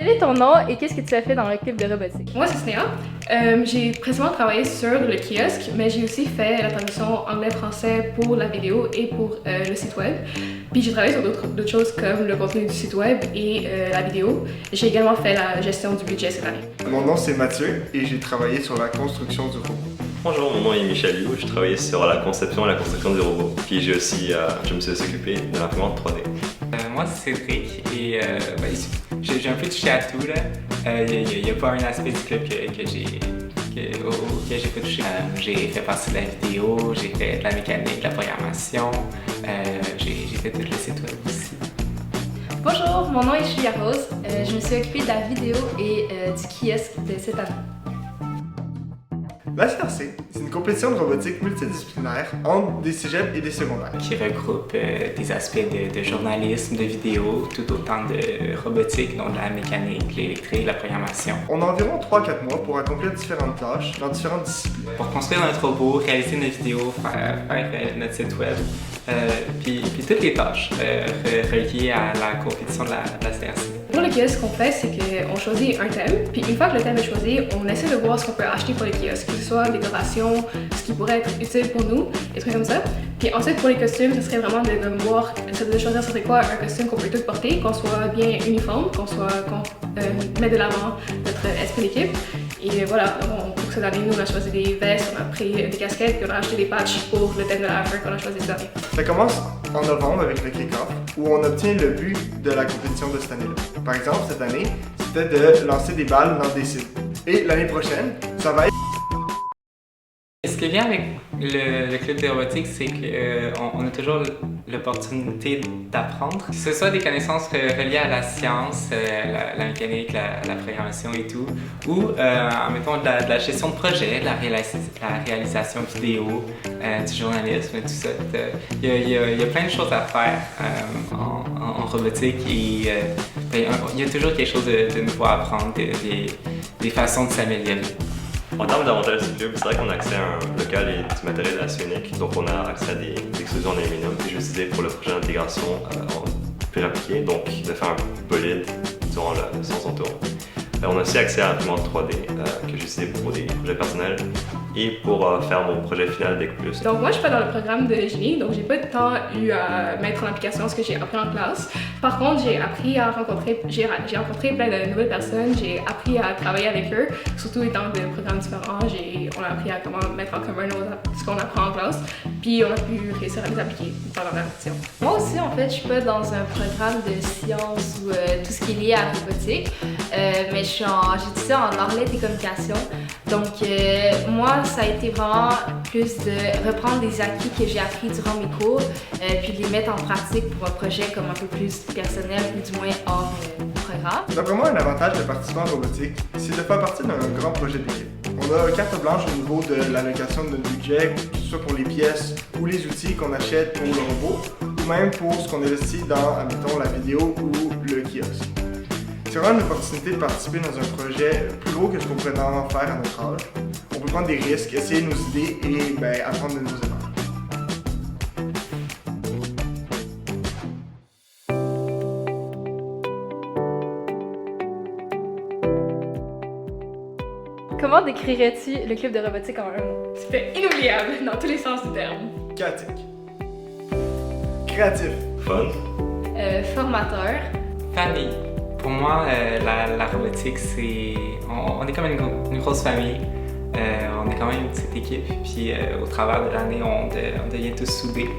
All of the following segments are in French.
Quel est ton nom et qu'est-ce que tu as fait dans le club de robotique? Moi, c'est Snéha. J'ai principalement travaillé sur le kiosque, mais j'ai aussi fait la traduction anglais-français pour la vidéo et pour le site web. Puis j'ai travaillé sur d'autres choses comme le contenu du site web et la vidéo. J'ai également fait la gestion du budget cette année. Mon nom c'est Mathieu et j'ai travaillé sur la construction du robot. Bonjour, mon nom est Michel Liu, je travaillais sur la conception et la construction du robot. Puis je me suis occupé de l'imprimante 3D. Moi c'est Cédric et j'ai un peu touché à tout là. Il n'y a pas un aspect du club auquel j'ai pas touché. J'ai fait partie de la vidéo, j'ai fait de la mécanique, de la programmation, j'ai fait tout le site web aussi. Bonjour, mon nom est Julia Rose. Je me suis occupée de la vidéo et du kiosque de cette année. La CRC, c'est une compétition de robotique multidisciplinaire entre des cégeps et des secondaires. Qui regroupe des aspects de journalisme, de vidéo, tout autant de robotique, donc de la mécanique, l'électrique, la programmation. On a environ 3-4 mois pour accomplir différentes tâches dans différentes disciplines. Pour construire notre robot, réaliser notre vidéo, faire notre site web, puis toutes les tâches reliées à la compétition de la CRC. Pour le kiosque, ce qu'on fait, c'est qu'on choisit un thème, puis une fois que le thème est choisi, on essaie de voir ce qu'on peut acheter pour le kiosque, que ce soit décoration, ce qui pourrait être utile pour nous, des trucs comme ça. Puis ensuite, pour les costumes, ce serait vraiment de voir, de choisir ce serait quoi un costume qu'on peut tous porter, qu'on soit bien uniforme, qu'on mette de l'avant notre esprit d'équipe. Et voilà, pour cette année, nous, on a choisi des vestes, on a pris des casquettes, puis on a acheté des patchs pour le thème de la fin qu'on a choisi cette année. Ça commence en novembre avec le kick-off, où on obtient le but de la compétition de cette année-là. Par exemple, cette année, c'était de lancer des balles dans des cibles. Et l'année prochaine, ça va être... Ce qui est bien avec le club de robotique, c'est qu'on a toujours l'opportunité d'apprendre. Que ce soit des connaissances reliées à la science, la mécanique, la programmation et tout, ou mettons de la gestion de projet, de la réalisation vidéo, du journalisme, tout ça. Il y a plein de choses à faire en robotique et il y a toujours quelque chose de nouveau à apprendre, des façons de s'améliorer. En termes d'avantages du club, c'est vrai qu'on a accès à un local et du matériel assez unique. Donc on a accès à des extrusions en aluminium que j'ai utilisé pour le projet d'intégration plus appliqué, donc de faire un bolide durant le 100 tours. On a aussi accès à l'imprimante 3D que j'ai utilisé pour des projets personnels et pour faire mon projet final avec plus. Donc moi je suis pas dans le programme de génie, donc j'ai pas de temps eu à mettre en application ce que j'ai appris en classe. Par contre, j'ai rencontré plein de nouvelles personnes, j'ai appris à travailler avec eux, surtout étant de programmes différents, on a appris à comment mettre en commun ce qu'on apprend en classe, puis on a pu réussir à les appliquer pendant la répétition. Moi aussi, en fait, je suis pas dans un programme de sciences ou tout ce qui est lié à la robotique, mais j'étudie en arts lettres et communications. Donc, moi, ça a été vraiment plus de reprendre des acquis que j'ai appris durant mes cours, puis de les mettre en pratique pour un projet comme un peu plus personnel ou du moins hors programme. D'après moi, un avantage de participer en robotique, c'est de faire partie d'un grand projet d'équipe. On a carte blanche au niveau de l'allocation de notre budget, que ce soit pour les pièces ou les outils qu'on achète pour le robot, ou même pour ce qu'on investit dans, admettons, la vidéo ou le kiosque. C'est vraiment une opportunité de participer dans un projet plus gros que ce qu'on pourrait normalement faire à notre âge. On peut prendre des risques, essayer nos idées et apprendre de nos erreurs. Comment décrirais-tu le club de robotique en un mot? C'était inoubliable dans tous les sens du terme. Chaotique. Créatif. Fun. Formateur. Famille. Pour moi, la robotique, c'est... On est comme une grosse famille. On est quand même une petite équipe. Puis au travers de l'année, on devient tous soudés.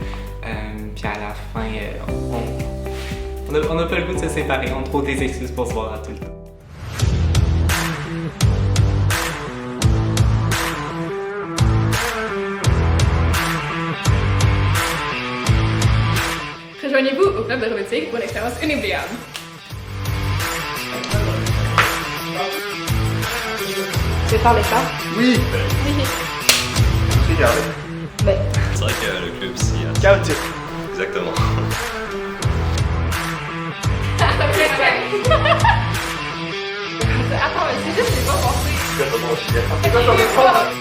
Puis à la fin, on n'a pas le goût de se séparer. On trouve des excuses pour se voir à tout le temps. Rejoignez-vous au club de robotique pour une expérience inoubliable. Tu veux parler ça? Oui! Oui. Regardez. Ben. C'est vrai que le club ici... Chaotique. Exactement. Attends, c'est juste que j'ai pas pensé. C'est pas bon, je suis C'est quoi ton